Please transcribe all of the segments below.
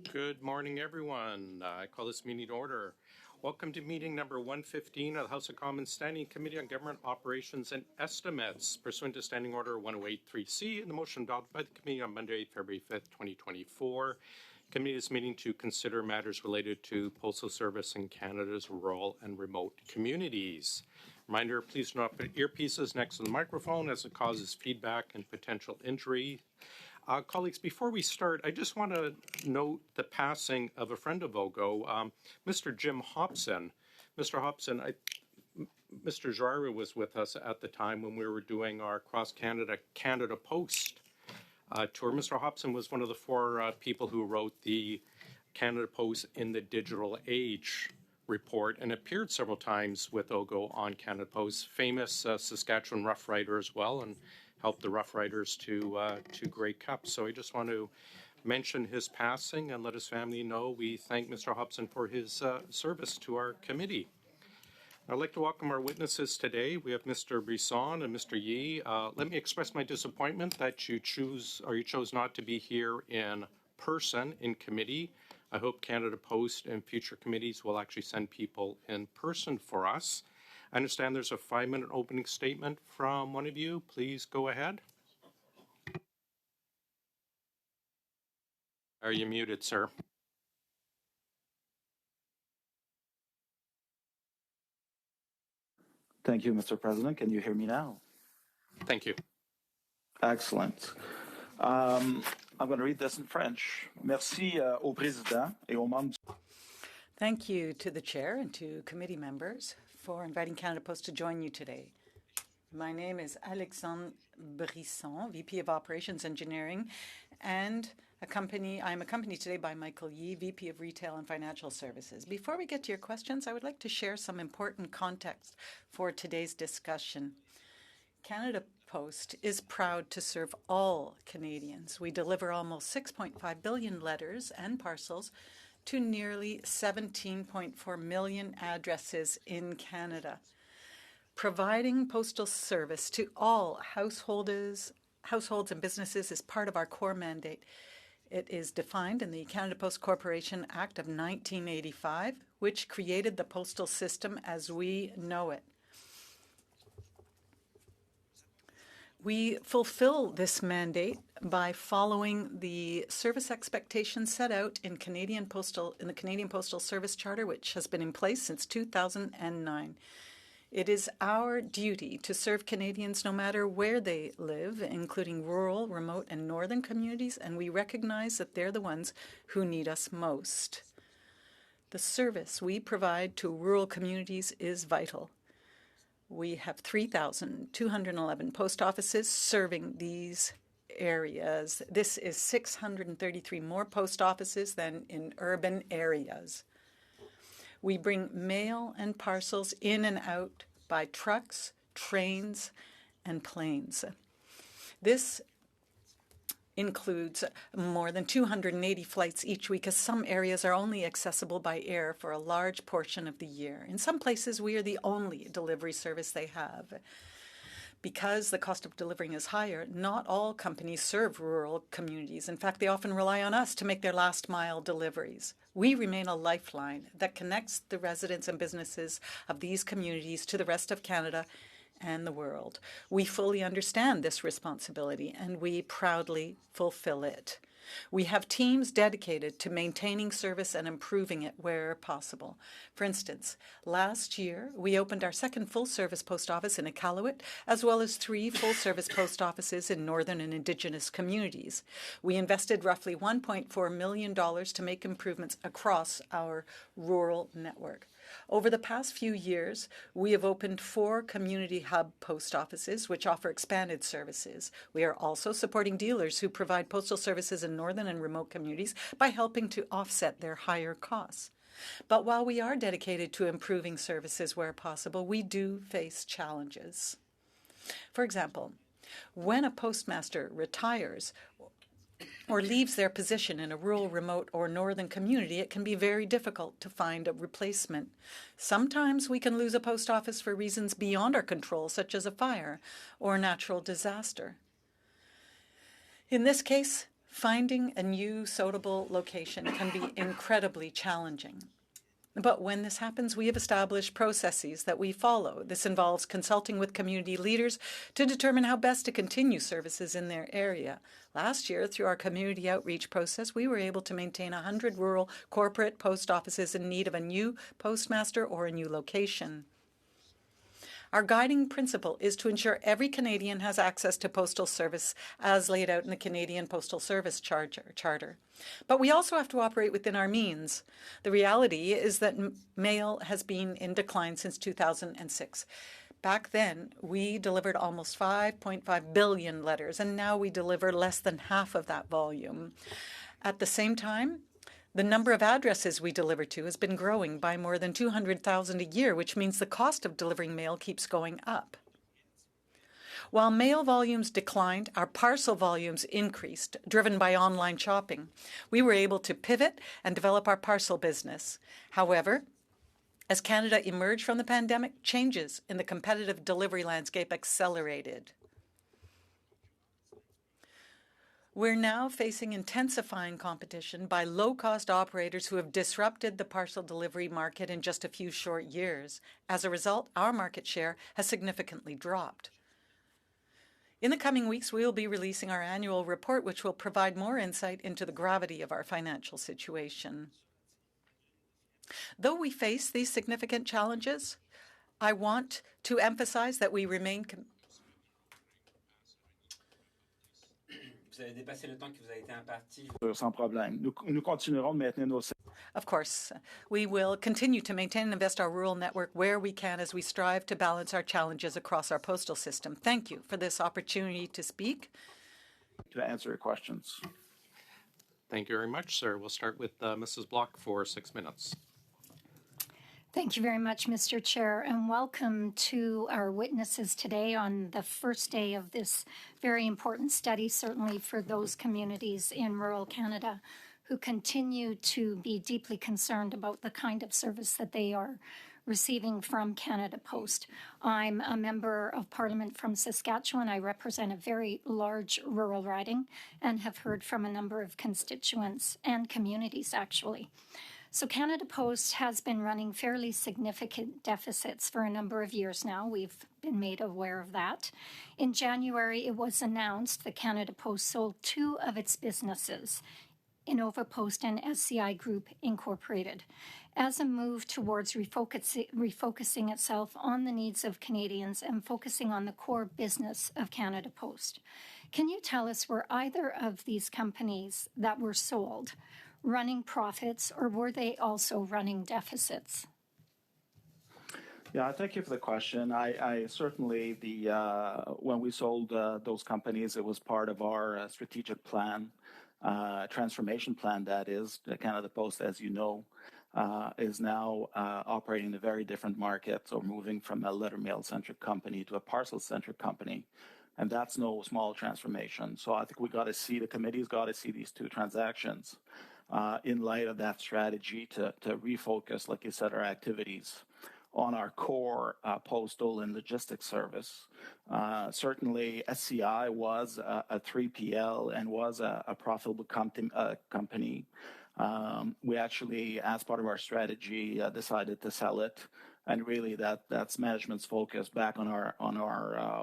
Good morning, everyone. I call this meeting to order. Welcome to meeting number 115 of the House of Commons Standing Committee on Government Operations and Estimates, pursuant to Standing Order 1083C and the motion adopted by the committee on Monday, February 5th, 2024. Committee is meeting to consider matters related to postal service in Canada's rural and remote communities. Reminder, please do not put earpieces next to the microphone as it causes feedback and potential injury. Colleagues, before we start, I just want to note the passing of a friend of OGGO, Mr. Jim Hobson. Mr. Hobson, Mr. Jarre was with us at the time when we were doing our cross-Canada Canada Post tour. Mr. Hobson was one of the four people who wrote the Canada Post in the Digital Age report and appeared several times with OGGO on Canada Post. Famous Saskatchewan Rough Rider as well, and helped the Rough Riders to Grey Cup. So I just want to mention his passing and let his family know we thank Mr. Hobson for his service to our committee. I'd like to welcome our witnesses today. We have Mr. Brisson and Mr. Yee. Let me express my disappointment that you chose not to be here in person in committee. I hope Canada Post and future committees will actually send people in person for us. I understand there's a 5-minute opening statement from one of you. Please go ahead. Are you muted, sir? Thank you, Mr. President. Can you hear me now? Thank you. Excellent. I'm going to read this in French. Merci au président et aux membres. Thank you to the chair and to committee members for inviting Canada Post to join you today. My name is Alexandre Brisson, VP of Operations Engineering, and I'm accompanied today by Michael Yee, VP of Retail and Financial Services. Before we get to your questions, I would like to share some important context for today's discussion. Canada Post is proud to serve all Canadians. We deliver almost 6.5 billion letters and parcels to nearly 17.4 million addresses in Canada. Providing postal service to all households and businesses is part of our core mandate. It is defined in the Canada Post Corporation Act of 1985, which created the postal system as we know it. We fulfill this mandate by following the service expectations set out in the Canadian Postal Service Charter, which has been in place since 2009. It is our duty to serve Canadians no matter where they live, including rural, remote, and northern communities, and we recognize that they're the ones who need us most. The service we provide to rural communities is vital. We have 3,211 post offices serving these areas. This is 633 more post offices than in urban areas. We bring mail and parcels in and out by trucks, trains, and planes. This includes more than 280 flights each week, as some areas are only accessible by air for a large portion of the year. In some places, we are the only delivery service they have. Because the cost of delivering is higher, not all companies serve rural communities. In fact, they often rely on us to make their last-mile deliveries. We remain a lifeline that connects the residents and businesses of these communities to the rest of Canada and the world. We fully understand this responsibility, and we proudly fulfill it. We have teams dedicated to maintaining service and improving it where possible. For instance, last year, we opened our second full-service post office in Iqaluit, as well as 3 full-service post offices in northern and Indigenous communities. We invested roughly $1.4 million to make improvements across our rural network. Over the past few years, we have opened 4 community hub post offices, which offer expanded services. We are also supporting dealers who provide postal services in northern and remote communities by helping to offset their higher costs. But while we are dedicated to improving services where possible, we do face challenges. For example, when a postmaster retires or leaves their position in a rural, remote, or northern community, it can be very difficult to find a replacement. Sometimes we can lose a post office for reasons beyond our control, such as a fire or a natural disaster. In this case, Finding a new suitable location can be incredibly challenging. But when this happens, we have established processes that we follow. This involves consulting with community leaders to determine how best to continue services in their area. Last year, through our community outreach process, we were able to maintain 100 rural corporate post offices in need of a new postmaster or a new location. Our guiding principle is to ensure every Canadian has access to postal service as laid out in the Canadian Postal Service Charter. But we also have to operate within our means. The reality is that mail has been in decline since 2006. Back then, we delivered almost 5.5 billion letters, and now we deliver less than half of that volume. At the same time, the number of addresses we deliver to has been growing by more than 200,000 a year, which means the cost of delivering mail keeps going up. While mail volumes declined, our parcel volumes increased, driven by online shopping. We were able to pivot and develop our parcel business. However, as Canada emerged from the pandemic, changes in the competitive delivery landscape accelerated. We're now facing intensifying competition by low-cost operators who have disrupted the parcel delivery market in just a few short years. As a result, our market share has significantly dropped. In the coming weeks, we will be releasing our annual report, which will provide more insight into the gravity of our financial situation. Though we face these significant challenges, I want to emphasize that we remain Vous avez dépassé le temps qui vous a été imparti. Sans problème. Nous continuerons de maintenir nos... Of course, we will continue to maintain and invest our rural network where we can as we strive to balance our challenges across our postal system. Thank you for this opportunity to speak. To answer your questions. Thank you very much, sir. We'll start with Mrs. Block for 6 minutes. Thank you very much, Mr. Chair, and welcome to our witnesses today on the first day of this very important study, certainly for those communities in rural Canada who continue to be deeply concerned about the kind of service that they are receiving from Canada Post. I'm a member of Parliament from Saskatchewan. I represent a very large rural riding and have heard from a number of constituents and communities, actually. So Canada Post has been running fairly significant deficits for a number of years now. We've been made aware of that. In January, it was announced that Canada Post sold 2 of its businesses, Innova Post and SCI Group Incorporated, as a move towards refocusing itself on the needs of Canadians and focusing on the core business of Canada Post. Can you tell us, were either of these companies that were sold running profits, or were they also running deficits? Yeah, thank you for the question. I certainly, when we sold those companies, it was part of our strategic plan, transformation plan, that is. Canada Post, as you know, is now operating in a very different market, so moving from a letter mail-centric company to a parcel-centric company. And that's no small transformation. So I think the committee's got to see these 2 transactions in light of that strategy to refocus, like you said, our activities on our core postal and logistics service. Certainly, SCI was a 3PL and was a profitable company. We actually, as part of our strategy, decided to sell it. And really, that's management's focus back on our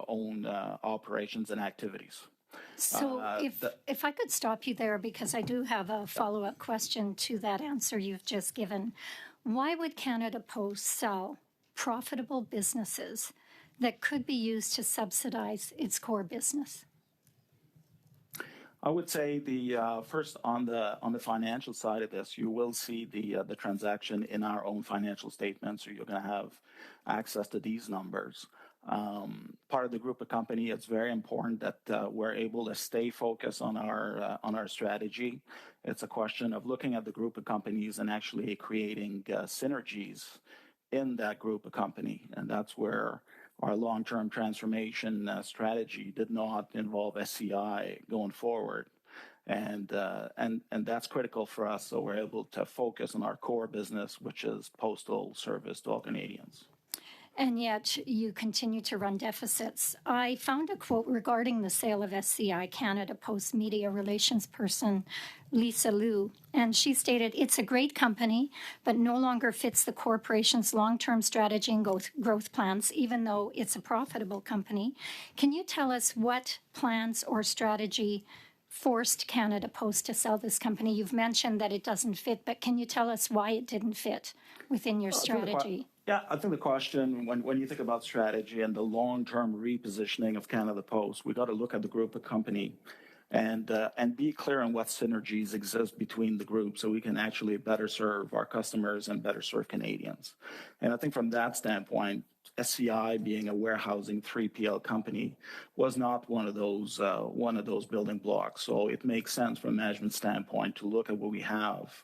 own operations and activities. So if I could stop you there, because I do have a follow-up question to that answer you've just given. Why would Canada Post sell profitable businesses that could be used to subsidize its core business? I would say first on the financial side of this, you will see the transaction in our own financial statements, or you're going to have access to these numbers. Part of the group of company, it's very important that we're able to stay focused on our strategy. It's a question of looking at the group of companies and actually creating synergies in that group of company, and that's where our long-term transformation strategy did not involve SCI going forward, and that's critical for us. So we're able to focus on our core business, which is postal service to all Canadians. and yet you continue to run deficits. I found a quote regarding the sale of SCI Canada Post media relations person Lisa Liu, and she stated, "It's a great company, but no longer fits the corporation's long-term strategy and growth plans, even though it's a profitable company." Can you tell us what plans or strategy forced Canada Post to sell this company? You've mentioned that it doesn't fit, but can you tell us why it didn't fit within your strategy? Yeah, I think the question, when you think about strategy and the long-term repositioning of Canada Post, we got to look at the group of company and be clear on what synergies exist between the group so we can actually better serve our customers and better serve Canadians. And I think from that standpoint, SCI being a warehousing 3PL company was not one of those building blocks. So it makes sense from a management standpoint to look at what we have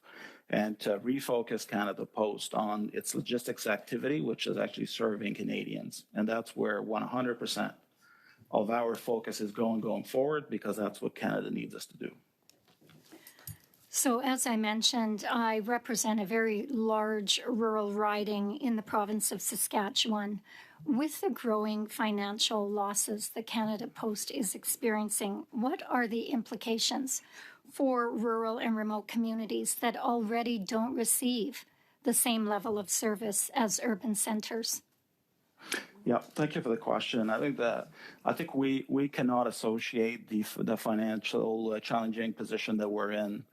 and to refocus Canada Post on its logistics activity, which is actually serving Canadians. And that's where 100% of our focus is going forward, because that's what Canada needs us to do. So as I mentioned, I represent a very large rural riding in the province of Saskatchewan. With the growing financial losses that Canada Post is experiencing, what are the implications for rural and remote communities that already don't receive the same level of service as urban centers? Yeah, thank you for the question. I think we cannot associate the financial challenging position that we're in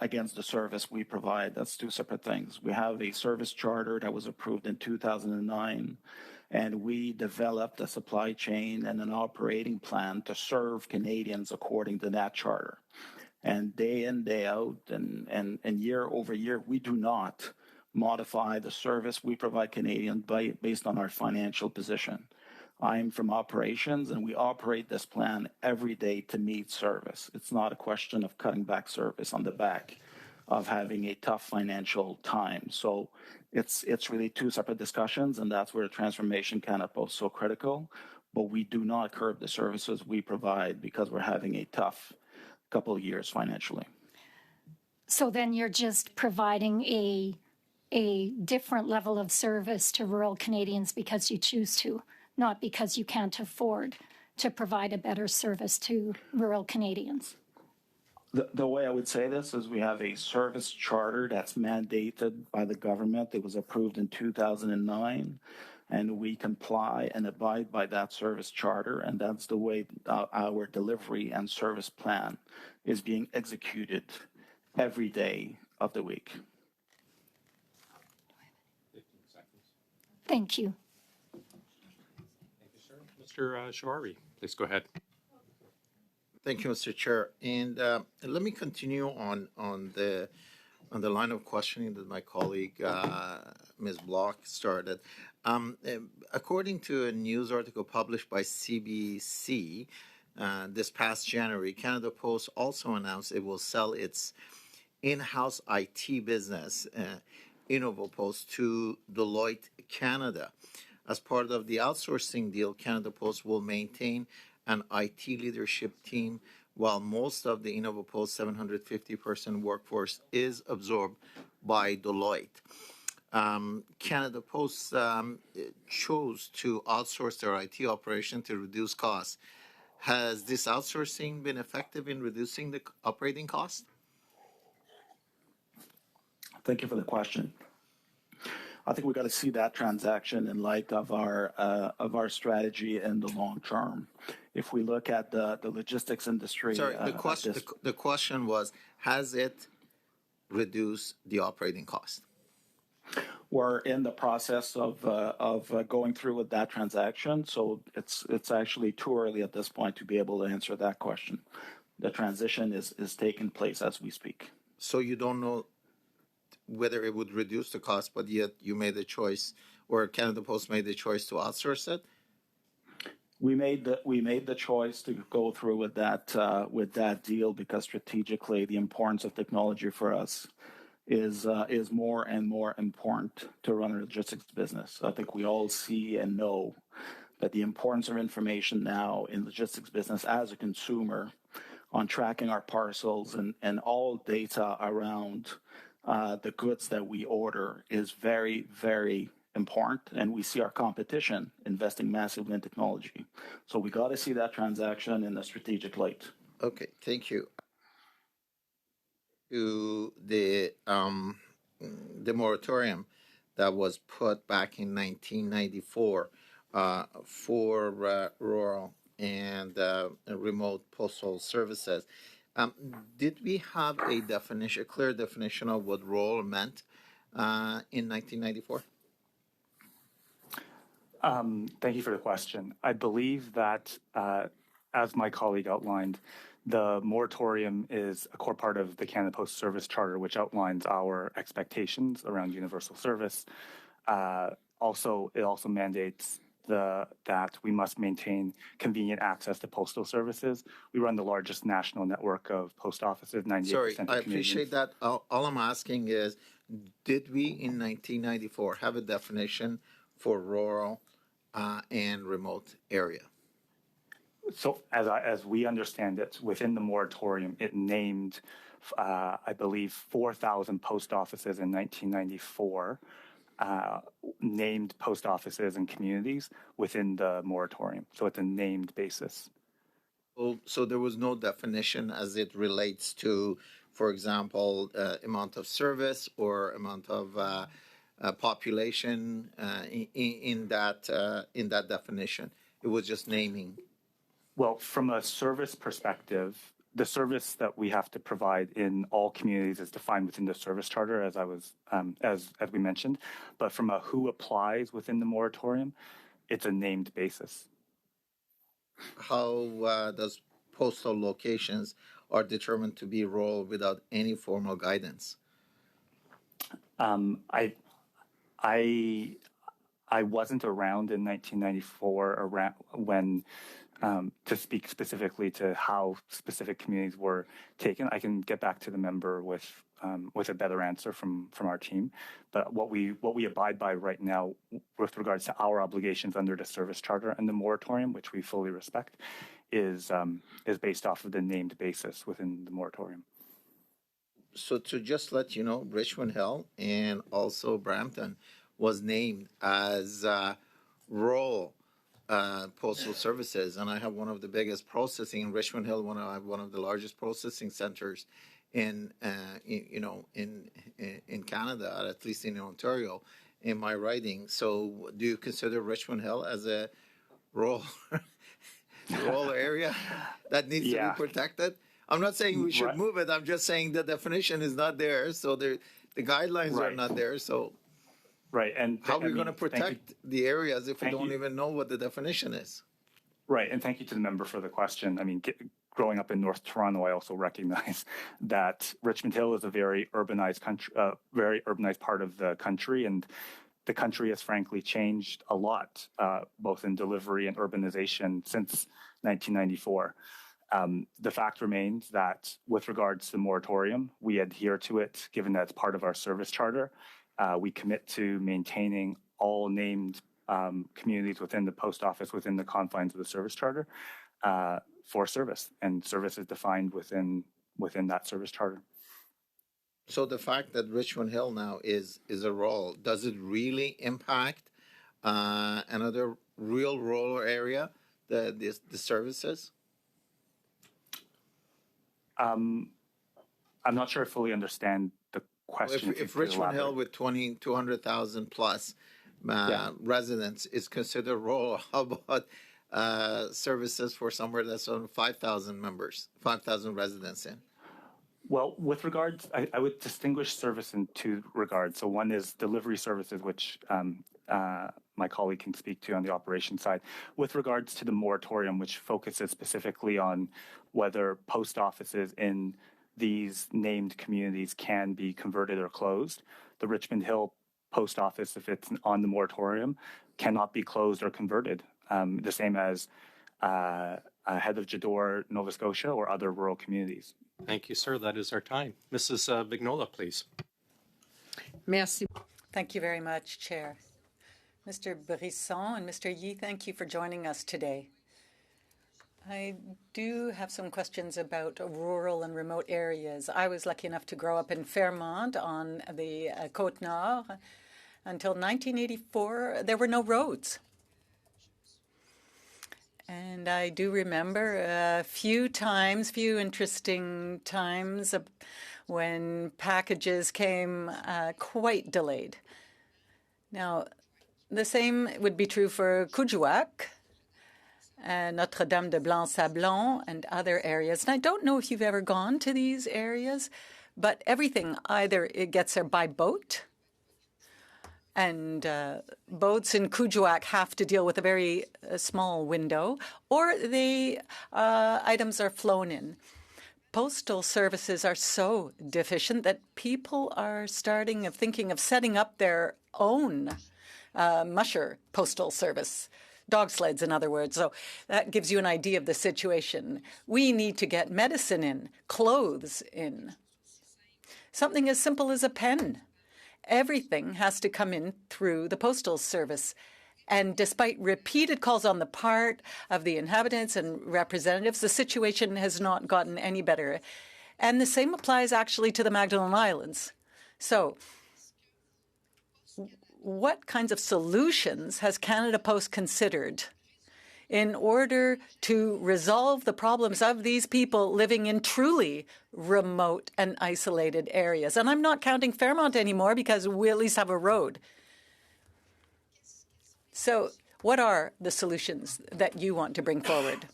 against the service we provide. That's two separate things. We have a service charter that was approved in 2009, and we developed a supply chain and an operating plan to serve Canadians according to that charter. And day in, day out, and year over year, we do not modify the service we provide Canadians based on our financial position. I'm from operations, and we operate this plan every day to meet service. It's not a question of cutting back service on the back of having a tough financial time. So it's really two separate discussions, and that's where the transformation Canada Post is so critical. But we do not curb the services we provide because we're having a tough couple of years financially. So then you're just providing a different level of service to rural Canadians because you choose to, not because you can't afford to provide a better service to rural Canadians. The way I would say this is we have a service charter that's mandated by the government. It was approved in 2009, and we comply and abide by that service charter, and that's the way our delivery and service plan is being executed every day of the week. Thank you. Thank you, sir. Mr. Shawari, please go ahead. Thank you, Mr. Chair. And let me continue on the line of questioning that my colleague, Ms. Block, started. According to a news article published by CBC this past January, Canada Post also announced it will sell its in-house IT business, InnovoPost, to Deloitte Canada. As part of the outsourcing deal, Canada Post will maintain an IT leadership team, while most of the InnovoPost 750-person workforce is absorbed by Deloitte. Canada Post chose to outsource their IT operation to reduce costs. Has this outsourcing been effective in reducing the operating costs? Thank you for the question. I think we've got to see that transaction in light of our strategy in the long term. If we look at the logistics industry, sorry, the question was, has it reduced the operating cost? We're in the process of going through with that transaction, so it's actually too early at this point to be able to answer that question. The transition is taking place as we speak. So you don't know whether it would reduce the cost, but yet you made the choice, or Canada Post made the choice to outsource it? We made the choice to go through with that deal because strategically the importance of technology for us is more and more important to run a logistics business. I think we all see and know that the importance of information now in logistics business as a consumer on tracking our parcels and all data around the goods that we order is very, very important, and we see our competition investing massively in technology. So we got to see that transaction in a strategic light. Okay, thank you. To the moratorium that was put back in 1994 for rural and remote postal services. Did we have a definition, a clear definition of what rural meant in 1994? Thank you for the question. I believe that, as my colleague outlined, the moratorium is a core part of the Canada Post Service Charter, which outlines our expectations around universal service. It also mandates that we must maintain convenient access to postal services. We run the largest national network of post offices. 98% Sorry, of I Canadians. appreciate that. All I'm asking is, did we in 1994 have a definition for rural and remote area? So as we understand it, within the moratorium, it named, I believe, 4,000 post offices in 1994, named post offices and communities within the moratorium. So it's a named basis. So there was no definition as it relates to, for example, amount of service or amount of population in that definition. It was just naming. Well, from a service perspective, the service that we have to provide in all communities is defined within the service charter, as I was as we mentioned. But from a who applies within the moratorium, it's a named basis. How does postal locations are determined to be rural without any formal guidance? I wasn't around in 1994 when to speak specifically to how specific communities were taken. I can get back to the member with a better answer from our team. But what we abide by right now with regards to our obligations under the service charter and the moratorium, which we fully respect, is based off of the named basis within the moratorium. So to just let you know, Richmond Hill and also Brampton was named as rural postal services, and I have one of the biggest processing in Richmond Hill. One of the largest processing centers in Canada, at least in Ontario, in my writing. So, do you consider Richmond Hill as a rural area that needs to be protected? I'm not saying we should move it. I'm just saying the definition is not there, so the guidelines are not there. So. Right, and how are we going to protect the areas if we don't even know what the definition is? Right, and thank you to the member for the question. I mean, growing up in North Toronto, I also recognize that Richmond Hill is a very urbanized part of the country, and the country has frankly changed a lot, both in delivery and urbanization since 1994. The fact remains that with regards to the moratorium, we adhere to it, given that it's part of our service charter. We commit to maintaining all named communities within the post office within the confines of the service charter for service, and service is defined within that service charter. So the fact that Richmond Hill now is a rural, does it really impact another real rural area, the services? I'm not sure I fully understand the question. If Richmond Hill with 200,000 plus residents is considered rural, how about services for somewhere that's on 5,000 members, 5,000 residents in? Well, with regards, I would distinguish service in two regards. So one is delivery services, which my colleague can speak to on the operations side. With regards to the moratorium, which focuses specifically on whether post offices in these named communities can be converted or closed, the Richmond Hill post office, if it's on the moratorium, cannot be closed or converted, the same as Head of Jador, Nova Scotia, or other rural communities. Thank you, sir. That is our time. Mrs. Vignola, please. Merci. Thank you very much, Chair. Mr. Brisson and Mr. Yee, thank you for joining us today. I do have some questions about rural and remote areas. I was lucky enough to grow up in Fairmont on the Côte Nord, Until 1984, there were no roads. And I do remember a few interesting times when packages came quite delayed. Now, the same would be true for Kuujjuaq, Notre-Dame de Blanc-Sablon, and other areas. And I don't know if you've ever gone to these areas, but everything, either it gets there by boat, and boats in Kuujjuaq have to deal with a very small window, or the items are flown in. Postal services are so deficient that people are thinking of setting up their own musher postal service. Dog sleds, in other words. So that gives you an idea of the situation. We need to get medicine in, clothes in. Something as simple as a pen. Everything has to come in through the postal service. And despite repeated calls on the part of the inhabitants and representatives, the situation has not gotten any better. And the same applies actually to the Magdalen Islands. So what kinds of solutions has Canada Post considered in order to resolve the problems of these people living in truly remote and isolated areas? And I'm not counting Fairmont anymore because we at least have a road. So what are the solutions that you want to bring forward?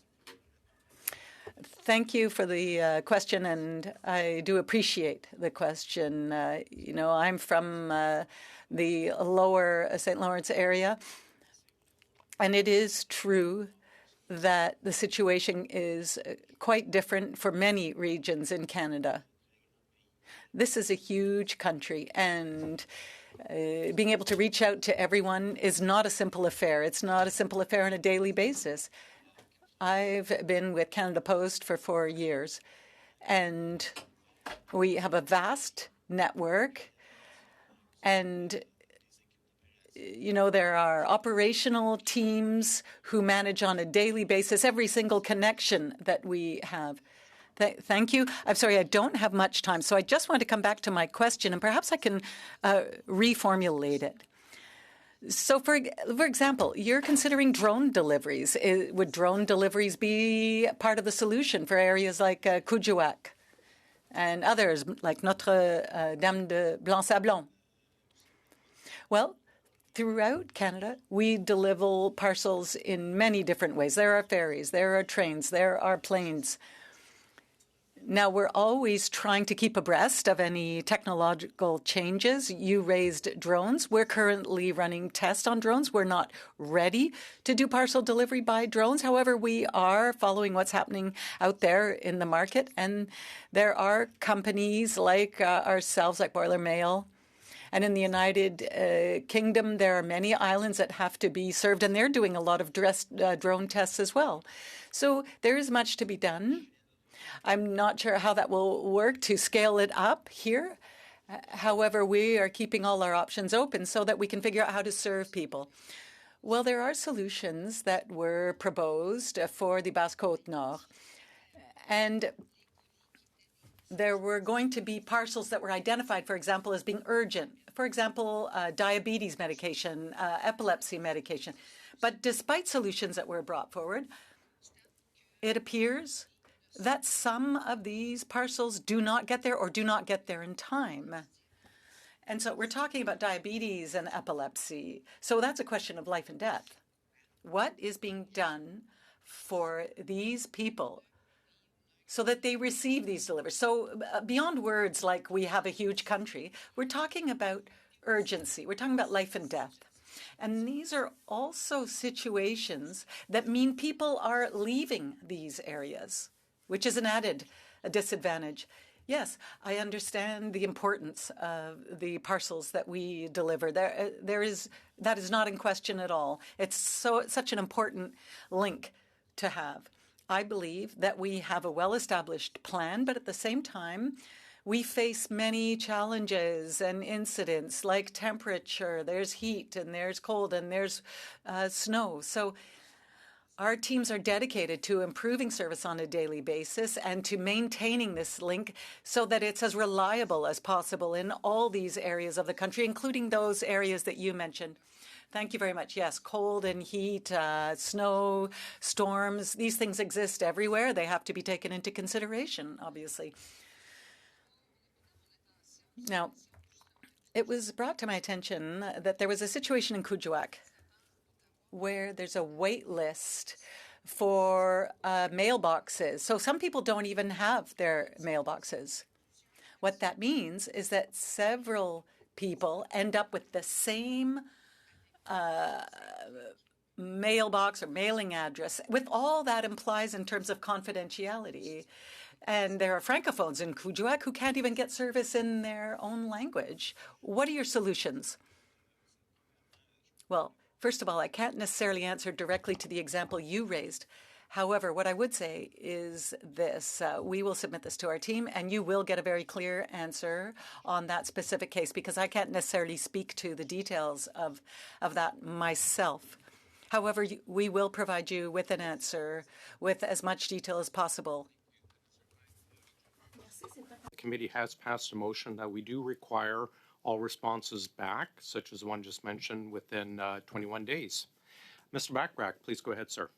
Thank you for the question, and I do appreciate the question. I'm from the lower St. Lawrence area, and it is true that the situation is quite different for many regions in Canada. This is a huge country, and being able to reach out to everyone is not a simple affair. It's not a simple affair on a daily basis. I've been with Canada Post for 4 years, and we have a vast network, and there are operational teams who manage on a daily basis every single connection that we have. Thank you. I'm sorry, I don't have much time, so I just want to come back to my question, and perhaps I can reformulate it. So, for example, you're considering drone deliveries. Would drone deliveries be part of the solution for areas like Kuujjuaq and others like Notre-Dame de Blanc-Sablon? Well, throughout Canada, we deliver parcels in many different ways. There are ferries, there are trains, there are planes. Now, we're always trying to keep abreast of any technological changes. You raised drones. We're currently running tests on drones. We're not ready to do parcel delivery by drones. However, we are following what's happening out there in the market. And there are companies like ourselves, like Boiler Mail. And in the United Kingdom, there are many islands that have to be served, and they're doing a lot of drone tests as well. So there is much to be done. I'm not sure how that will work to scale it up here. However, we are keeping all our options open so that we can figure out how to serve people. Well, there are solutions that were proposed for the Basse-Côte-Nord. And there were going to be parcels that were identified, for example, as being urgent. For example, diabetes medication, epilepsy medication. But despite solutions that were brought forward, it appears that some of these parcels do not get there or do not get there in time. And so we're talking about diabetes and epilepsy. So that's a question of life and death. What is being done for these people so that they receive these deliveries? So beyond words like we have a huge country, we're talking about urgency. We're talking about life and death. And these are also situations that mean people are leaving these areas, which is an added disadvantage. Yes, I understand the importance of the parcels that we deliver. That is not in question at all. It's such an important link to have. I believe that we have a well-established plan, but at the same time, we face many challenges and incidents like temperature. There's heat and there's cold and there's snow. So Our teams are dedicated to improving service on a daily basis and to maintaining this link so that it's as reliable as possible in all these areas of the country, including those areas that you mentioned. Thank you very much. Yes, cold and heat, snow, storms, these things exist everywhere. They have to be taken into consideration, obviously. Now, it was brought to my attention that there was a situation in Kuujjuaq where there's a wait list for mailboxes. So some people don't even have their mailboxes. What that means is that several people end up with the same mailbox or mailing address with all that implies in terms of confidentiality. And there are francophones in Kuujjuaq who can't even get service in their own language. What are your solutions? Well, first of all, I can't necessarily answer directly to the example you raised. However, what I would say is this. We will submit this to our team, and you will get a very clear answer on that specific case, because I can't necessarily speak to the details of that myself. However, we will provide you with an answer with as much detail as possible. The committee has passed a motion that we do require all responses back, such as the one just mentioned, within 21 days. Mr. Backrack, please go ahead, sir.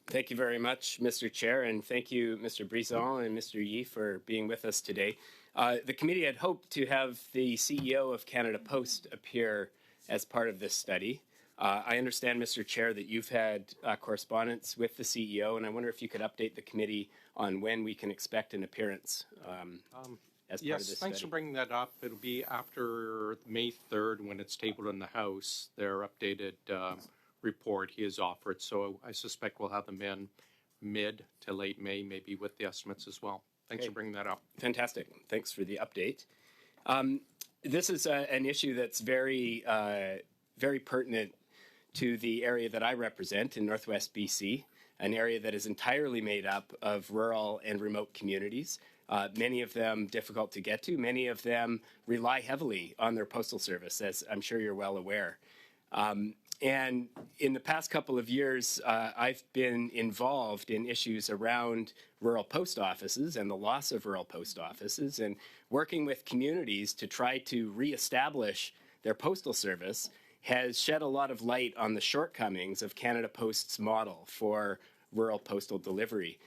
Thank you very much, Mr. Chair, and thank you, Mr. Brisson and Mr. Yee, for being with us today. The committee had hoped to have the CEO of Canada Post appear as part of this study. I understand, Mr. Chair, that you've had correspondence with the CEO, and I wonder if you could update the committee on when we can expect an appearance as part of this thanks study. for bringing that up. It'll be after May 3rd when it's tabled in the House, their updated report he has offered. So I suspect we'll have them in mid to late May, maybe with the estimates as well. Thanks for bringing that up. Fantastic. Thanks for the update. This is an issue that's very, very pertinent to the area that I represent in Northwest BC, an area that is entirely made up of rural and remote communities. Many of them difficult to get to. Many of them rely heavily on their postal service, as I'm sure you're well aware. And in the past couple of years, I've been involved in issues around rural post offices and the loss of rural post offices, and working with communities to try to reestablish their postal service has shed a lot of light on the shortcomings of Canada Post's model for rural postal delivery.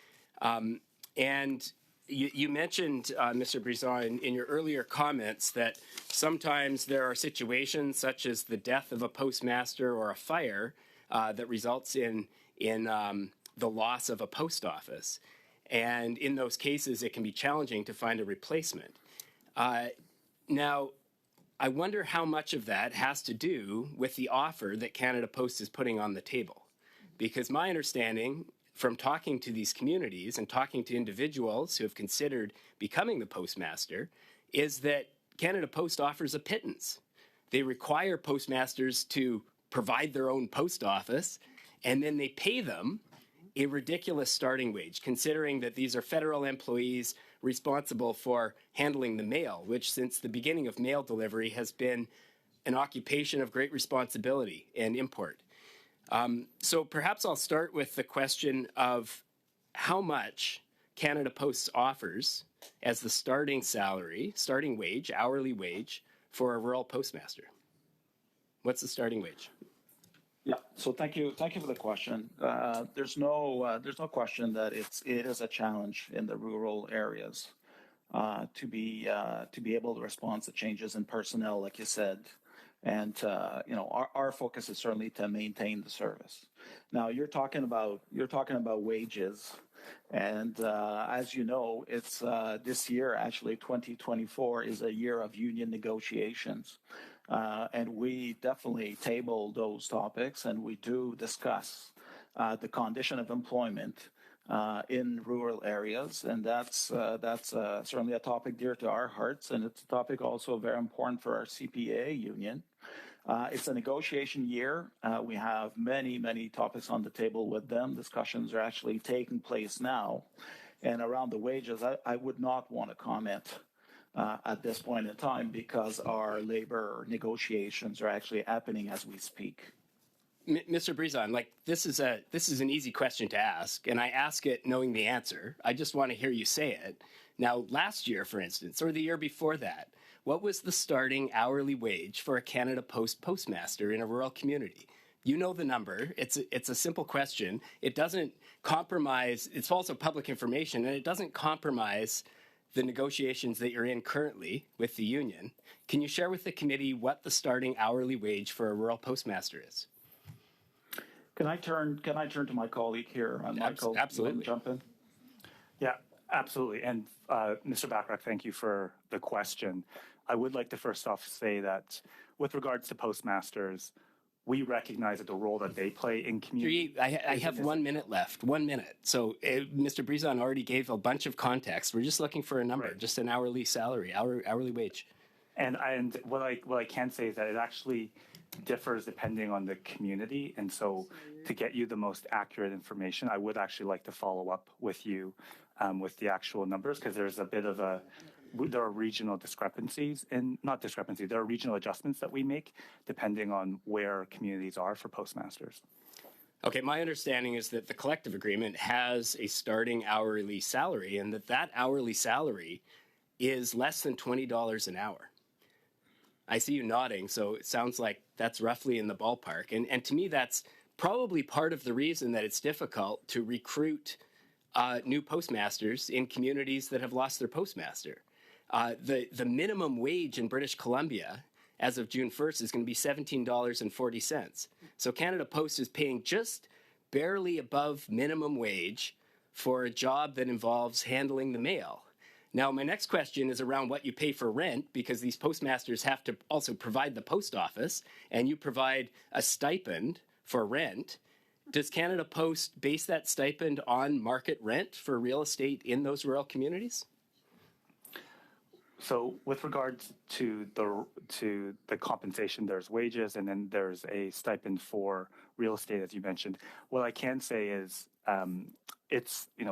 And you mentioned, Mr. Brisson, in your earlier comments that sometimes there are situations such as the death of a postmaster or a fire that results in the loss of a post office. And in those cases, it can be challenging to find a replacement. Now, I wonder how much of that has to do with the offer that Canada Post is putting on the table. Because my understanding from talking to these communities and talking to individuals who have considered becoming the postmaster is that Canada Post offers a pittance. They require postmasters to provide their own post office, and then they pay them a ridiculous starting wage, considering that these are federal employees responsible for handling the mail, which since the beginning of mail delivery has been an occupation of great responsibility and import. So perhaps I'll start with the question of how much Canada Post offers as the starting salary, starting wage, hourly wage for a rural postmaster. What's the starting wage? Yeah. So thank you for the question. There's no question that it is a challenge in the rural areas to be able to respond to changes in personnel, like you said. And our focus is certainly to maintain the service. Now you're talking about wages, and as you know, it's this year actually 2024 is a year of union negotiations, and we definitely table those topics, and we do discuss the condition of employment in rural areas, and that's certainly a topic dear to our hearts, and it's a topic also very important for our CPA union. It's a negotiation year. We have many topics on the table with them. Discussions are actually taking place now, and around the wages, I would not want to comment at this point in time because our labor negotiations are actually happening as we speak. Mr. Brizon, like this is an easy question to ask, and I ask it knowing the answer. I just want to hear you say it. Now, last year, for instance, or the year before that, what was the starting hourly wage for a Canada Post postmaster in a rural community? You know the number. It's a simple question. It doesn't compromise. It's also public information, and it doesn't compromise the negotiations that you're in currently with the union. Can you share with the committee what the starting hourly wage for a rural postmaster is? Can I turn to my colleague here, Michael? Absolutely. Jump in. Yeah, absolutely. And Mr. Bachrach, thank you for the question. I would like to first off say that with regards to postmasters, we recognize that the role that they play in community. I have 1 minute left. 1 minute. So Mr. Brizon already gave a bunch of context. We're just looking for a number, Right. just an hourly salary, hourly wage. And what I can say is that it actually differs depending on the community. And so to get you the most accurate information, I would actually like to follow up with you with the actual numbers, because there's a bit of there are regional discrepancies, and not discrepancies, there are regional adjustments that we make depending on where communities are for postmasters. Okay, my understanding is that the collective agreement has a starting hourly salary, and that hourly salary is less than $20 an hour. I see you nodding, so it sounds like that's roughly in the ballpark. And to me, that's probably part of the reason that it's difficult to recruit new postmasters in communities that have lost their postmaster. The minimum wage in British Columbia as of June 1st is going to be $17.40. So Canada Post is paying just barely above minimum wage for a job that involves handling the mail. Now, my next question is around what you pay for rent, because these postmasters have to also provide the post office, and you provide a stipend for rent. Does Canada Post base that stipend on market rent for real estate in those rural communities? So with regards to the compensation, there's wages, and then there's a stipend for real estate, as you mentioned. What I can say is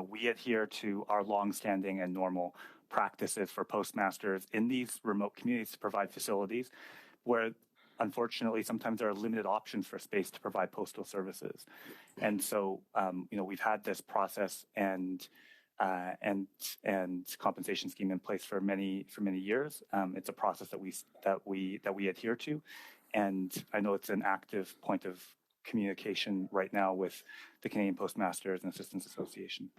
we adhere to our longstanding and normal practices for postmasters in these remote communities to provide facilities where, unfortunately, sometimes there are limited options for space to provide postal services. And so, we've had this process and compensation scheme in place for many years. It's a process that we adhere to, and I know it's an active point of communication right now with the Canadian Postmasters and Assistants Association.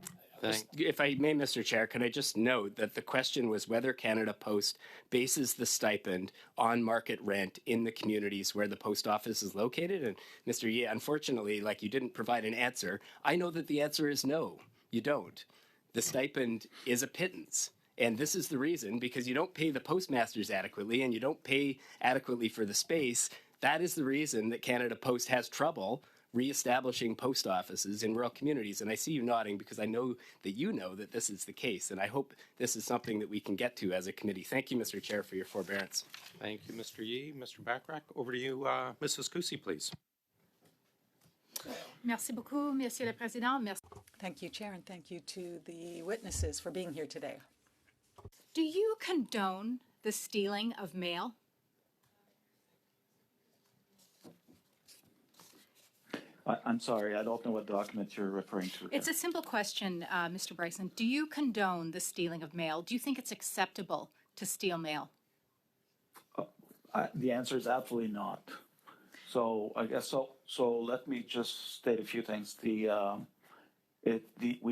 If I may, Mr. Chair, can I just note that the question was whether Canada Post bases the stipend on market rent in the communities where the post office is located? And Mr. Yee, unfortunately, you didn't provide an answer. I know that the answer is no, you don't. The stipend is a pittance. And this is the reason, because you don't pay the postmasters adequately and you don't pay adequately for the space. That is the reason that Canada Post has trouble reestablishing post offices in rural communities. And I see you nodding because I know that you know that this is the case. And I hope this is something that we can get to as a committee. Thank you, Mr. Chair, for your forbearance. Thank you, Mr. Yee. Mr. Bachrach, over to you, Mrs. Kusi, please. Merci beaucoup, Monsieur le Président. Merci. Thank you, Chair, and thank you to the witnesses for being here today. Do you condone the stealing of mail? I'm sorry, I don't know what document you're referring to. It's a simple question, Mr. Bryson. Do you condone the stealing of mail? Do you think it's acceptable to steal mail? The answer is absolutely not. So I guess so. Let me just state a few things. We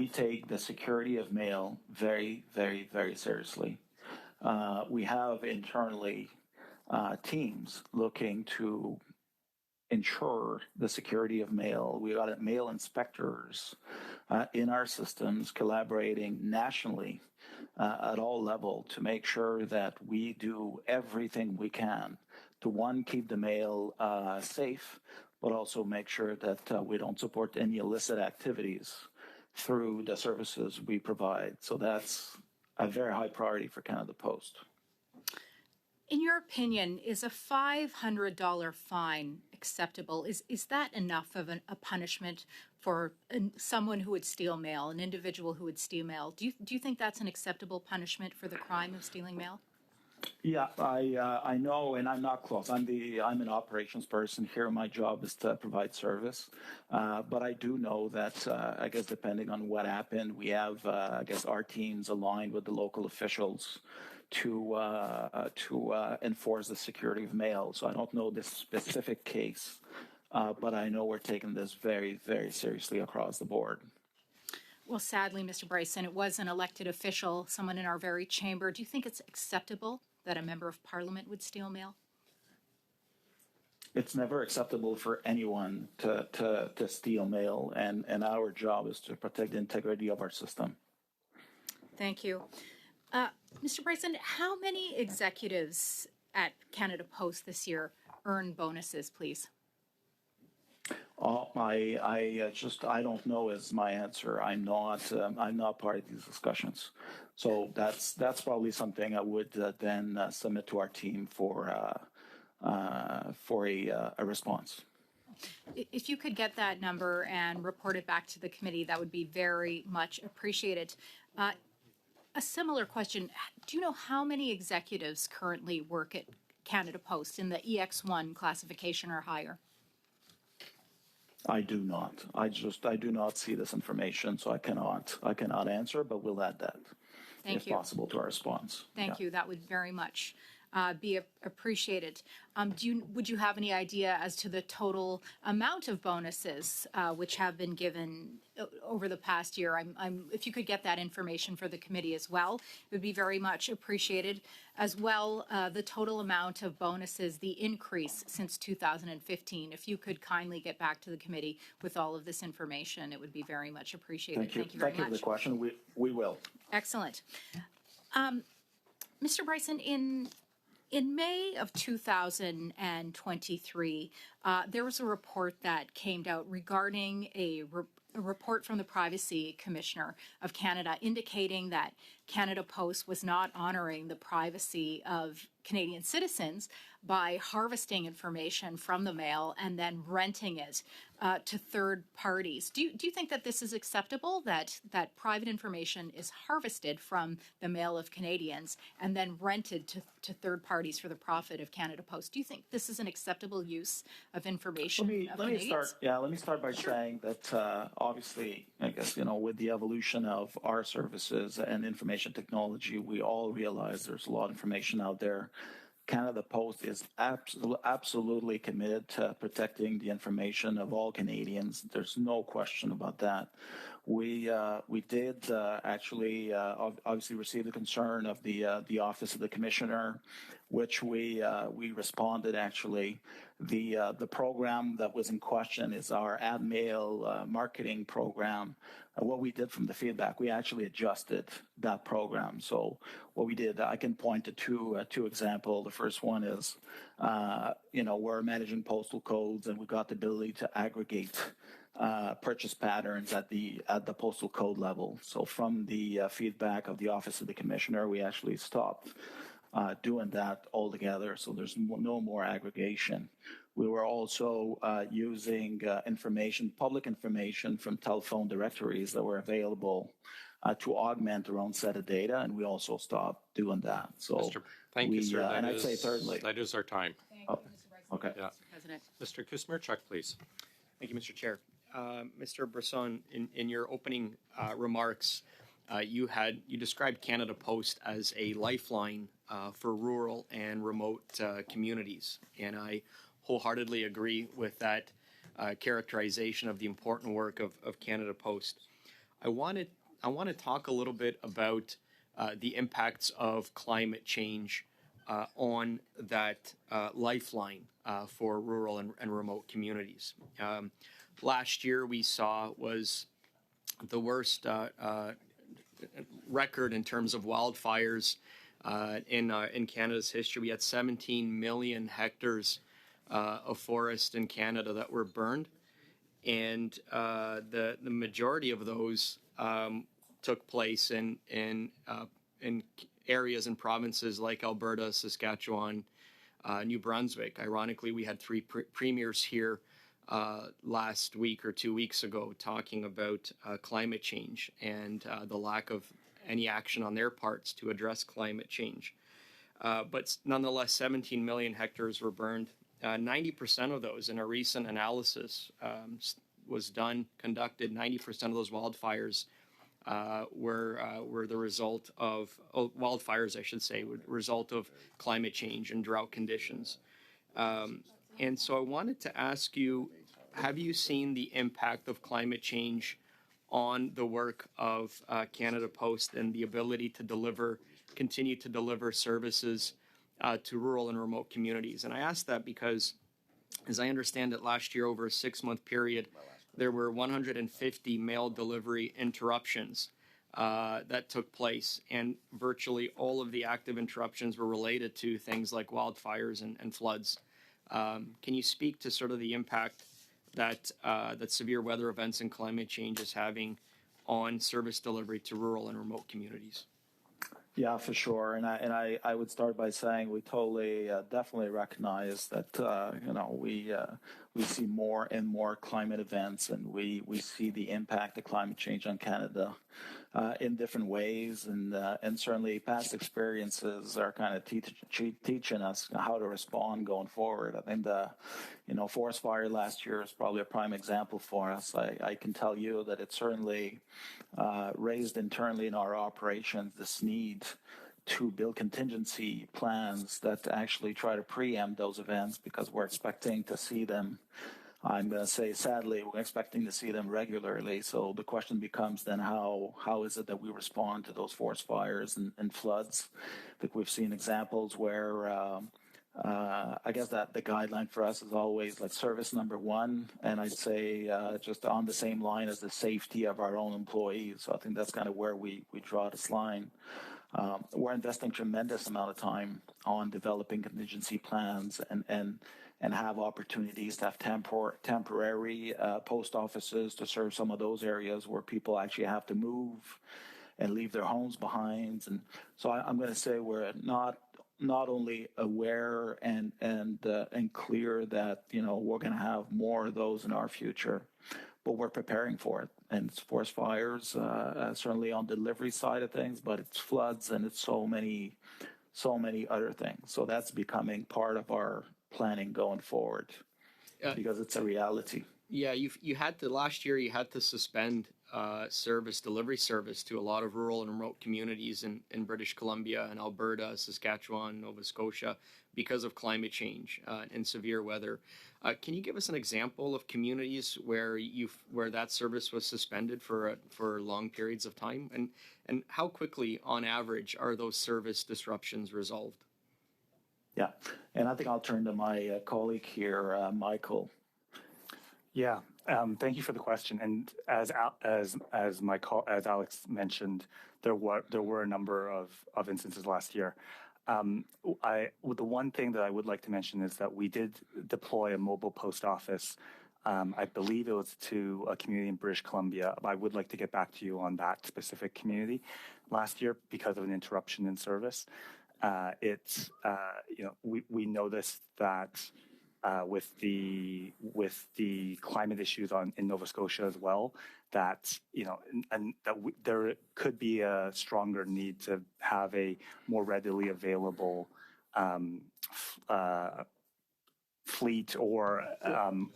take the security of mail very, very, very seriously. We have internally teams looking to ensure the security of mail. We got mail inspectors in our systems collaborating nationally at all levels to make sure that we do everything we can to, one, keep the mail safe, but also make sure that we don't support any illicit activities through the services we provide. So that's a very high priority for Canada Post. In your opinion, is a $500 fine acceptable? Is that enough of a punishment for someone who would steal mail, an individual who would steal mail? Do you think that's an acceptable punishment for the crime of stealing mail? Yeah, I know, and I'm not close. I'm an operations person here. My job is to provide service, but I do know that I guess depending on what happened, we have I guess our teams aligned with the local officials to enforce the security of mail. So I don't know this specific case, but I know we're taking this very, very seriously across the board. Well, sadly, Mr. Bryson, it was an elected official, someone in our very chamber. Do you think it's acceptable that a member of parliament would steal mail? It's never acceptable for anyone to steal mail, and our job is to protect the integrity of our system. Thank you. Mr. Bryson, how many executives at Canada Post this year earn bonuses, please? I don't know is my answer. I'm not part of these discussions, so that's probably something I would then submit to our team for a response. If you could get that number and report it back to the committee, that would be very much appreciated. A similar question, do you know how many executives currently work at Canada Post in the EX1 classification or higher? I do not. I do not see this information, so I cannot answer, but we'll add that if possible to our response. Thank you. That would very much be appreciated. Would you have any idea as to the total amount of bonuses which have been given over the past year? If you could get that information for the committee as well, it would be very much appreciated. As well, the total amount of bonuses, the increase since 2015. If you could kindly get back to the committee with all of this information, it would be very much appreciated. Thank you. Thank you very much. Thank you for the question. We will. Excellent. Mr. Bryson, in May of 2023, there was a report that came out regarding a report from the Privacy Commissioner of Canada indicating that Canada Post was not honoring the privacy of Canadian citizens by harvesting information from the mail and then renting it to third parties. Do you think that this is acceptable, that private information is harvested from the mail of Canadians and then rented to third parties for the profit of Canada Post? Do you think this is an acceptable use of information of Canadians? Let me start by saying that obviously, I guess, with the evolution of our services and information technology, we all realize there's a lot of information out there. Canada Post is absolutely committed to protecting the information of all Canadians. There's no question about that. We did actually obviously receive the concern of the Office of the Commissioner, which we responded actually. The program that was in question is our ad mail marketing program. What we did from the feedback, we actually adjusted that program. So what we did, I can point to two examples. The first one is, we're managing postal codes, and we got the ability to aggregate purchase patterns at the postal code level. So from the feedback of the Office of the Commissioner, we actually stopped doing that altogether. So there's no more aggregation. We were also using public information from telephone directories that were available to augment their own set of data, and we also stopped doing that. So thank you, sir. And I'd say thirdly, that is our time. Thank you, Mr. Bryson. Okay. Yeah. Mr. President. Mr. Kusmirchuk, please. Thank you, Mr. Chair. Mr. Brisson, in your opening remarks, you described Canada Post as a lifeline for rural and remote communities, and I wholeheartedly agree with that characterization of the important work of Canada Post. I want to talk a little bit about the impacts of climate change on that lifeline for rural and remote communities. Last year we saw was the worst record in terms of wildfires in Canada's history. We had 17 million hectares of forest in Canada that were burned, and the majority of those took place in areas and provinces like Alberta, Saskatchewan, New Brunswick. Ironically, we had three premiers here last week or 2 weeks ago talking about climate change and the lack of any action on their parts to address climate change. but nonetheless, 17 million hectares were burned. 90% of those, in a recent analysis was conducted, 90% of those wildfires were the result of wildfires, I should say, result of climate change and drought conditions. And so I wanted to ask you, have you seen the impact of climate change on the work of Canada Post and the ability to continue to deliver services to rural and remote communities? And I ask that because, as I understand it, last year, over a 6-month period, there were 150 mail delivery interruptions that took place, and virtually all of the active interruptions were related to things like wildfires and floods. Can you speak to sort of the impact that severe weather events and climate change is having on service delivery to rural and remote communities? Yeah, for sure. And I would start by saying we totally, definitely recognize that, we see more and more climate events, and we see the impact of climate change on Canada in different ways. And certainly past experiences are kind of teaching us how to respond going forward. I think the forest fire last year is probably a prime example for us. I can tell you that it certainly raised internally in our operations this need to build contingency plans that actually try to preempt those events, because we're expecting to see them. I'm going to say, sadly, we're expecting to see them regularly. So the question becomes then how is it that we respond to those forest fires and floods? I think we've seen examples where I guess that the guideline for us is always like service number one, and I'd say just on the same line as the safety of our own employees. So I think that's kind of where we draw this line. We're investing tremendous amount of time on developing contingency plans and have opportunities to have temporary post offices to serve some of those areas where people actually have to move and leave their homes behind. And so I'm going to say we're not only aware and clear that we're going to have more of those in our future, but we're preparing for it. And it's forest fires, certainly on the delivery side of things, but it's floods and it's so many other things. So that's becoming part of our planning going forward because it's a reality. Yeah, last year you had to suspend delivery service to a lot of rural and remote communities in British Columbia and Alberta, Saskatchewan, Nova Scotia, because of climate change and severe weather. Can you give us an example of communities where that service was suspended for long periods of time, and how quickly, on average, are those service disruptions resolved? Yeah, and I think I'll turn to my colleague here, Michael. Yeah, thank you for the question. And as Alex mentioned, there were a number of instances last year. The one thing that I would like to mention is that we did deploy a mobile post office. I believe it was to a community in British Columbia. I would like to get back to you on that specific community last year because of an interruption in service. We noticed that with the climate issues in Nova Scotia as well, that there could be a stronger need to have a more readily available fleet or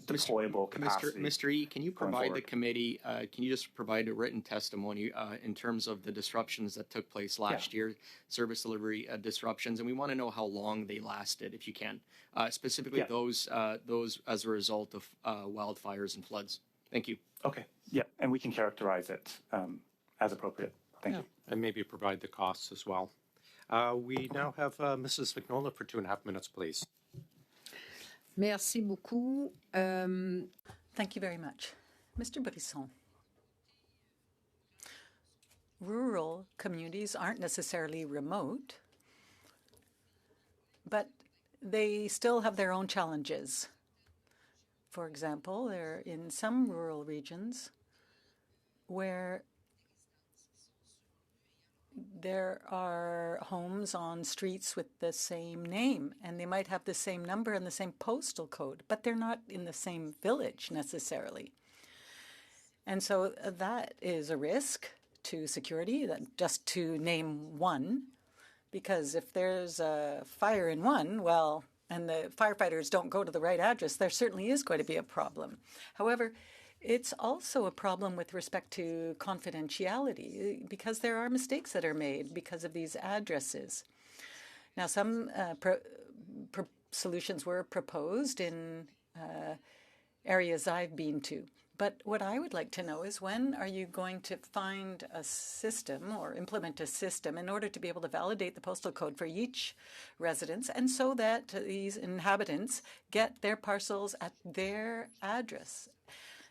deployable capacity. Mr. E, can you provide the committee, can you just provide a written testimony in terms of the disruptions that took place last year, service delivery disruptions, and we want to know how long they lasted, if you can, specifically those as a result of wildfires and floods. Thank you. Okay, yeah, and we can characterize it as appropriate. Thank you. And maybe provide the costs as well. We now have Mrs. Vignola for 2.5 minutes, please. Merci beaucoup. Thank you very much. Mr. Brisson, rural communities aren't necessarily remote, but they still have their own challenges. For example, there are in some rural regions where there are homes on streets with the same name, and they might have the same number and the same postal code, but they're not in the same village necessarily. And so that is a risk to security, just to name one, Because if there's a fire in one, well, and the firefighters don't go to the right address, there certainly is going to be a problem. However, it's also a problem with respect to confidentiality because there are mistakes that are made because of these addresses. Now, some solutions were proposed in areas I've been to. But what I would like to know is when are you going to find a system or implement a system in order to be able to validate the postal code for each residence and so that these inhabitants get their parcels at their address?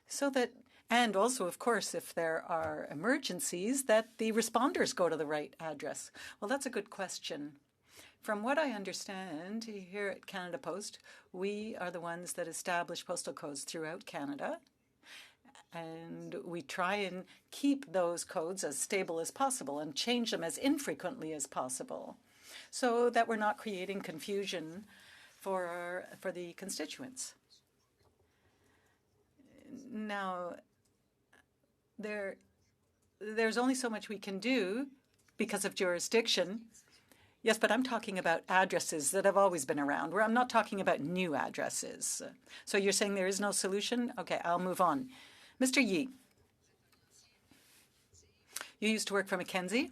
So that, and also, of course, if there are emergencies, that the responders go to the right address. Well, that's a good question. From what I understand, here at Canada Post, we are the ones that establish postal codes throughout Canada. And we try and keep those codes as stable as possible and change them as infrequently as possible so that we're not creating confusion for the constituents. Now, there's only so much we can do because of jurisdiction. Yes, but I'm talking about addresses that have always been around. I'm not talking about new addresses. So you're saying there is no solution? Okay, I'll move on. Mr. Yee, you used to work for McKinsey,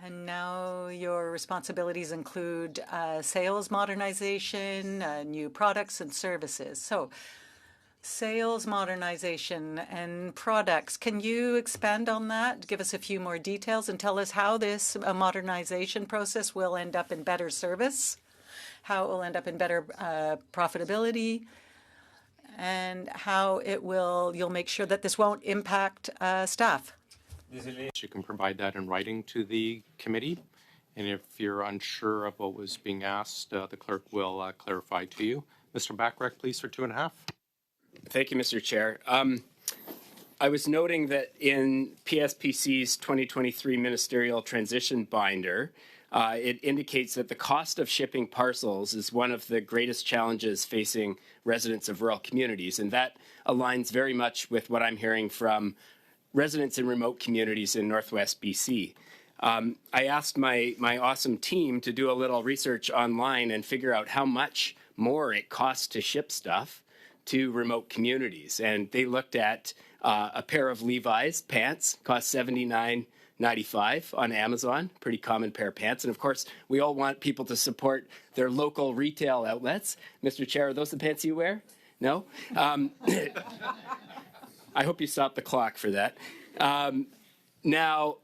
and now your responsibilities include sales modernization, new products and services. So sales modernization and products, can you expand on that? Give us a few more details and tell us how this modernization process will end up in better service, how it will end up in better profitability, and how you'll make sure that this won't impact staff. You can provide that in writing to the committee. And if you're unsure of what was being asked, the clerk will clarify to you. Mr. Bachrach, please, for 2.5. Thank you, Mr. Chair. I was noting that in PSPC's 2023 ministerial transition binder, it indicates that the cost of shipping parcels is one of the greatest challenges facing residents of rural communities, and that aligns very much with what I'm hearing from residents in remote communities in Northwest BC. I asked my awesome team to do a little research online and figure out how much more it costs to ship stuff to remote communities, and they looked at a pair of Levi's pants cost $79.95 on Amazon, pretty common pair of pants. And of course, we all want people to support their local retail outlets. Mr. Chair, are those the pants you wear? No? I hope you stopped the clock for that. Now,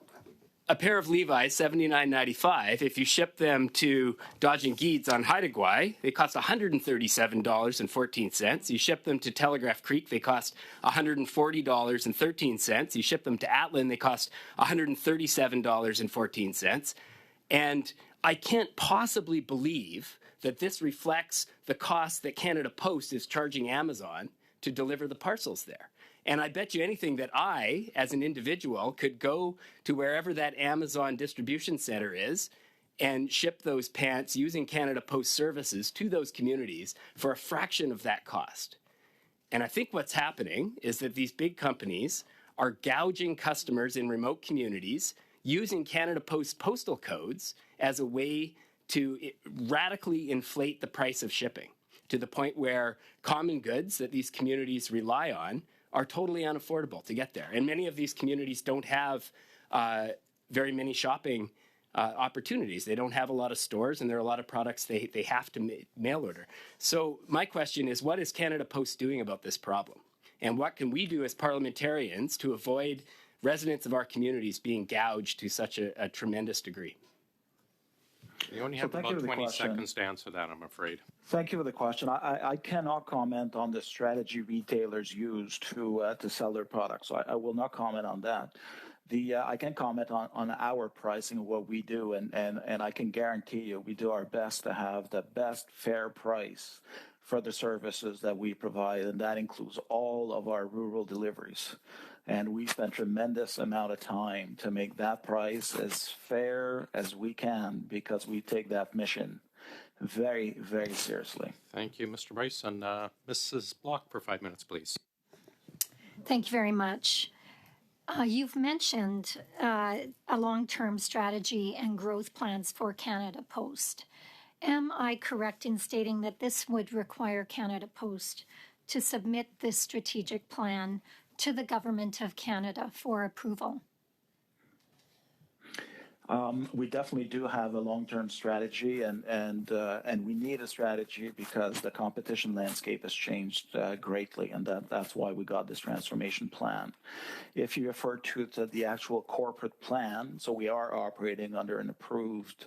a pair of Levi's, $79.95. If you ship them to Dodge and Geeds on Haida Gwaii, they cost $137.14. You ship them to Telegraph Creek, they cost $140.13. You ship them to Atlin, they cost $137.14. And I can't possibly believe that this reflects the cost that Canada Post is charging Amazon to deliver the parcels there. And I bet you anything that I, as an individual, could go to wherever that Amazon distribution center is and ship those pants using Canada Post services to those communities for a fraction of that cost. And I think what's happening is that these big companies are gouging customers in remote communities using Canada Post postal codes as a way to radically inflate the price of shipping to the point where common goods that these communities rely on are totally unaffordable to get there. And many of these communities don't have very many shopping opportunities. They don't have a lot of stores, and there are a lot of products they have to mail order. So my question is, what is Canada Post doing about this problem? And what can we do as parliamentarians to avoid residents of our communities being gouged to such a tremendous degree? You only have about 20 seconds to answer that, I'm afraid. Thank you for the question. I cannot comment on the strategy retailers use to sell their products. So I will not comment on that. I can comment on our pricing of what we do, and I can guarantee you we do our best to have the best fair price for the services that we provide, and that includes all of our rural deliveries. And we spend tremendous amount of time to make that price as fair as we can because we take that mission very, very seriously. Thank you, Mr. Bryce. And Mrs. Block for 5 minutes, please. Thank you very much. You've mentioned a long-term strategy and growth plans for Canada Post. Am I correct in stating that this would require Canada Post to submit this strategic plan to the Government of Canada for approval? We definitely do have a long-term strategy, and we need a strategy because the competition landscape has changed greatly, and that's why we got this transformation plan. If you refer to the actual corporate plan, so we are operating under an approved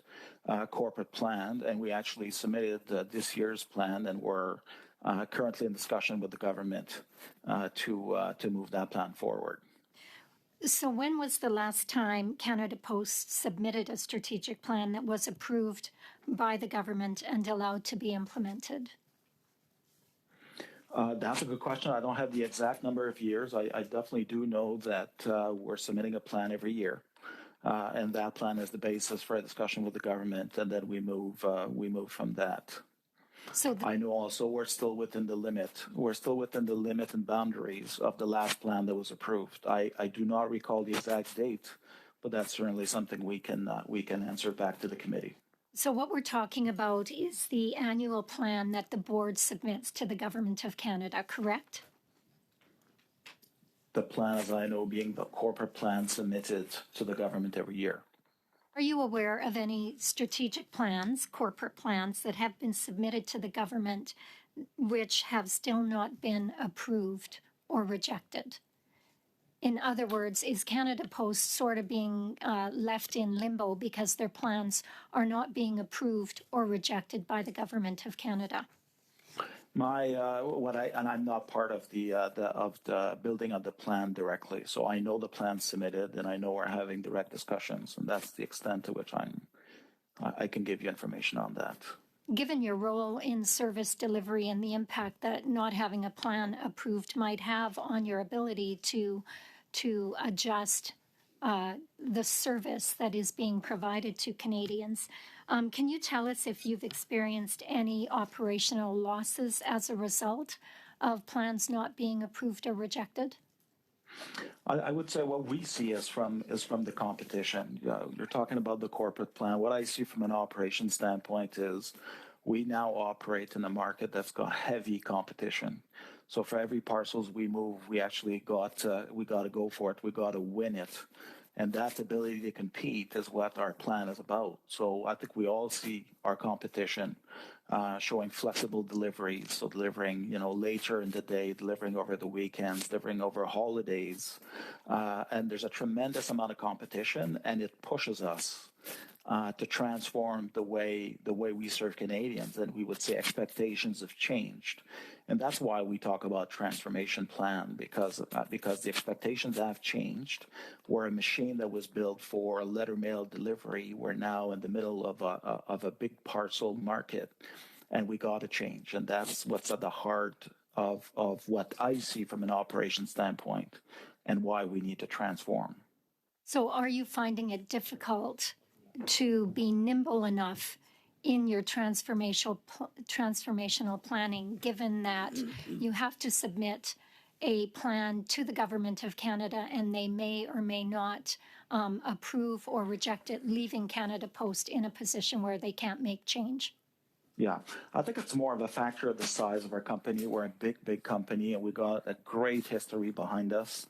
corporate plan, and we actually submitted this year's plan, and we're currently in discussion with the government to move that plan forward. So when was the last time Canada Post submitted a strategic plan that was approved by the government and allowed to be implemented? That's a good question. I don't have the exact number of years. I definitely do know that we're submitting a plan every year, and that plan is the basis for a discussion with the government, and then we move from that. So I know also we're still within the limit. We're still within the limit and boundaries of the last plan that was approved. I do not recall the exact date, but that's certainly something we can answer back to the committee. So what we're talking about is the annual plan that the board submits to the Government of Canada, correct? The plan, as I know, being the corporate plan submitted to the government every year. Are you aware of any strategic plans, corporate plans, that have been submitted to the government which have still not been approved or rejected? In other words, is Canada Post sort of being left in limbo because their plans are not being approved or rejected by the Government of Canada? I'm not part of the building of the plan directly, so I know the plan submitted, and I know we're having direct discussions, and that's the extent to which I can give you information on that. Given your role in service delivery and the impact that not having a plan approved might have on your ability to adjust the service that is being provided to Canadians, can you tell us if you've experienced any operational losses as a result of plans not being approved or rejected? I would say what we see is from the competition. You're talking about the corporate plan. What I see from an operation standpoint is we now operate in a market that's got heavy competition. So for every parcels we move, we actually got to go for it. We got to win it. And that ability to compete is what our plan is about. So I think we all see our competition showing flexible deliveries, so delivering, later in the day, delivering over the weekends, delivering over holidays. And there's a tremendous amount of competition, and it pushes us to transform the way we serve Canadians. And we would say expectations have changed. And that's why we talk about transformation plan, because the expectations have changed. We're a machine that was built for letter mail delivery. We're now in the middle of a big parcel market, and we got to change. And that's what's at the heart of what I see from an operation standpoint and why we need to transform. So are you finding it difficult to be nimble enough in your transformational planning, given that you have to submit a plan to the Government of Canada and they may or may not approve or reject it, leaving Canada Post in a position where they can't make change? Yeah, I think it's more of a factor of the size of our company. We're a big company, and we got a great history behind us.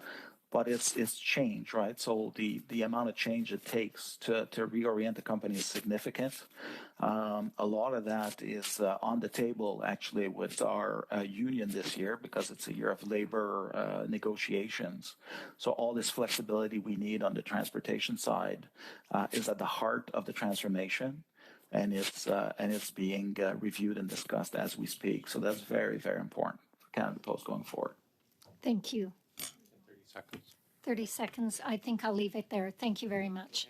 But it's change, right? So the amount of change it takes to reorient the company is significant. A lot of that is on the table, actually, with our union this year, because it's a year of labor negotiations. So all this flexibility we need on the transportation side is at the heart of the transformation, and it's being reviewed and discussed as we speak. So that's very, very important for Canada Post going forward. Thank you. 30 seconds. 30 seconds. I think I'll leave it there. Thank you very much.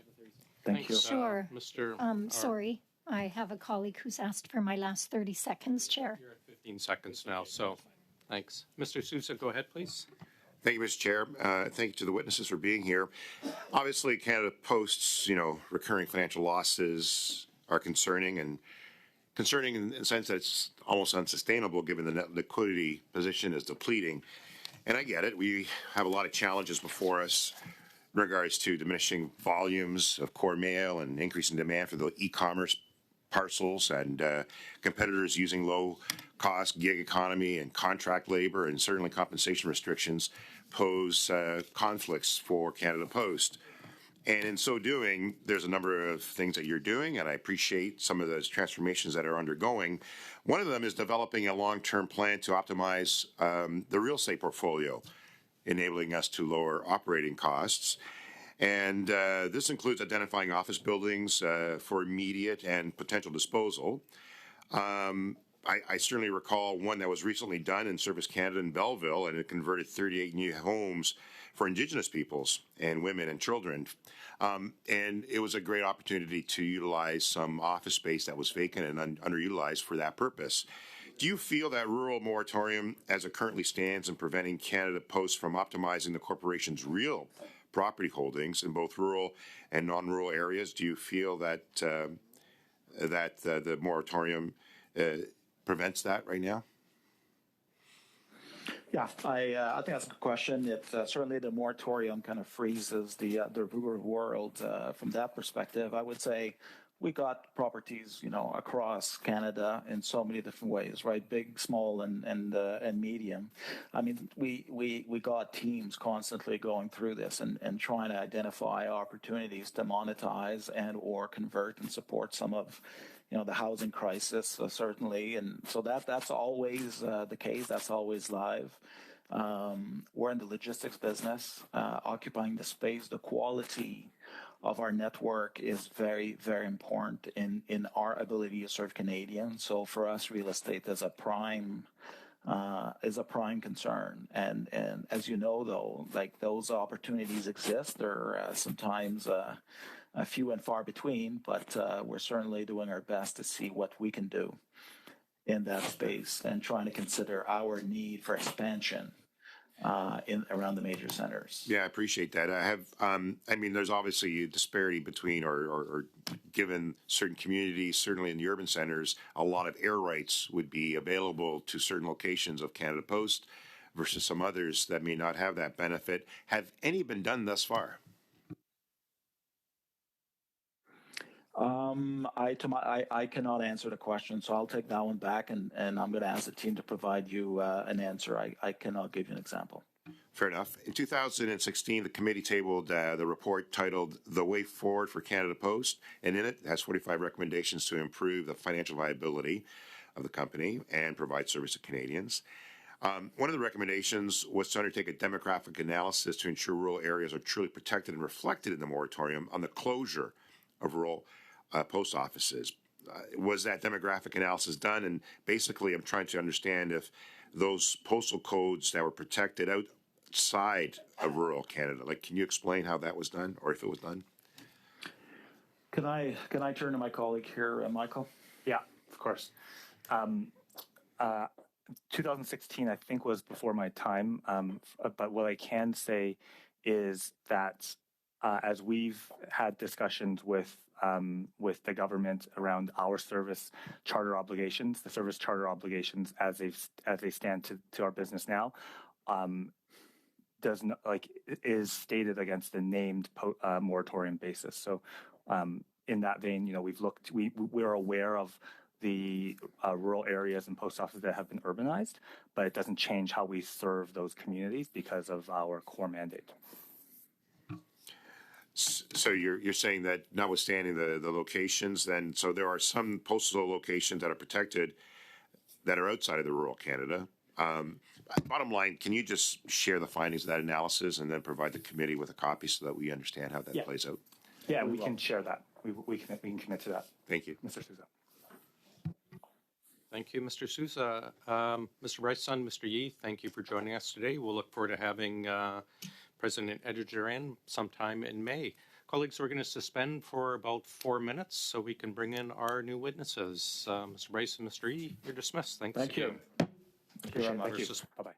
Thank you. Sure. Mr. Sorry, I have a colleague who's asked for my last 30 seconds, Chair. You're at 15 seconds now, so thanks. Mr. Sousa, go ahead, please. Thank you, Mr. Chair. Thank you to the witnesses for being here. Obviously, Canada Post's, recurring financial losses are concerning in the sense that it's almost unsustainable given the net liquidity position is depleting. And I get it. We have a lot of challenges before us in regards to diminishing volumes of core mail and increasing demand for the e-commerce parcels and competitors using low-cost gig economy and contract labor, and certainly compensation restrictions pose conflicts for Canada Post. And in so doing, there's a number of things that you're doing, and I appreciate some of those transformations that are undergoing. One of them is developing a long-term plan to optimize the real estate portfolio, enabling us to lower operating costs. And this includes identifying office buildings for immediate and potential disposal. I certainly recall one that was recently done in Service Canada in Belleville, and it converted 38 new homes for Indigenous peoples and women and children. And it was a great opportunity to utilize some office space that was vacant and underutilized for that purpose. Do you feel that rural moratorium, as it currently stands, in preventing Canada Post from optimizing the corporation's real property holdings in both rural and non-rural areas, do you feel that the moratorium prevents that right now? Yeah, I think that's a good question. It certainly the moratorium kind of freezes the rural world from that perspective. I would say we got properties, across Canada in so many different ways, right? Big, small, and medium. I mean, we got teams constantly going through this and trying to identify opportunities to monetize and or convert and support some of the housing crisis, certainly. And so that's always the case. That's always live. We're in the logistics business, occupying the space. The quality of our network is very, very important in our ability to serve Canadians. So for us, real estate is a prime concern. And as you know, though, like those opportunities exist. They're sometimes few and far between, but we're certainly doing our best to see what we can do in that space and trying to consider our need for expansion around the major centers. Yeah, I appreciate that. There's obviously a disparity between or given certain communities, certainly in the urban centers, a lot of air rights would be available to certain locations of Canada Post versus some others that may not have that benefit. Have any been done thus far? I cannot answer the question, so I'll take that one back, and I'm going to ask the team to provide you an answer. I cannot give you an example. Fair enough. In 2016, the committee tabled the report titled The Way Forward for Canada Post, and in it has 45 recommendations to improve the financial viability of the company and provide service to Canadians. One of the recommendations was to undertake a demographic analysis to ensure rural areas are truly protected and reflected in the moratorium on the closure of rural post offices. Was that demographic analysis done? And basically, I'm trying to understand if those postal codes that were protected outside of rural Canada, can you explain how that was done, or if it was done? Can I turn to my colleague here, Michael? Yeah, of course. 2016, I think, was before my time. But what I can say is that as we've had discussions with the government around our service charter obligations, the service charter obligations as they stand to our business now, is stated against the named moratorium basis. So in that vein, we're aware of the rural areas and post offices that have been urbanized, but it doesn't change how we serve those communities because of our core mandate. So you're saying that notwithstanding the locations, then, so there are some postal locations that are protected that are outside of the rural Canada. Bottom line, can you just share the findings of that analysis and then provide the committee with a copy so that we understand how that plays out? Yeah, we can share that. We can commit to that. Thank you. Mr. Souza. Thank you, Mr. Souza. Mr. Bryson, Mr. Yee, thank you for joining us today. We'll look forward to having President Edinger in sometime in May. Colleagues, we're going to suspend for about 4 minutes so we can bring in our new witnesses. Mr. Bryson, Mr. Yee, you're dismissed. Thanks. Thank you. Appreciate it. Thank you. Bye-bye.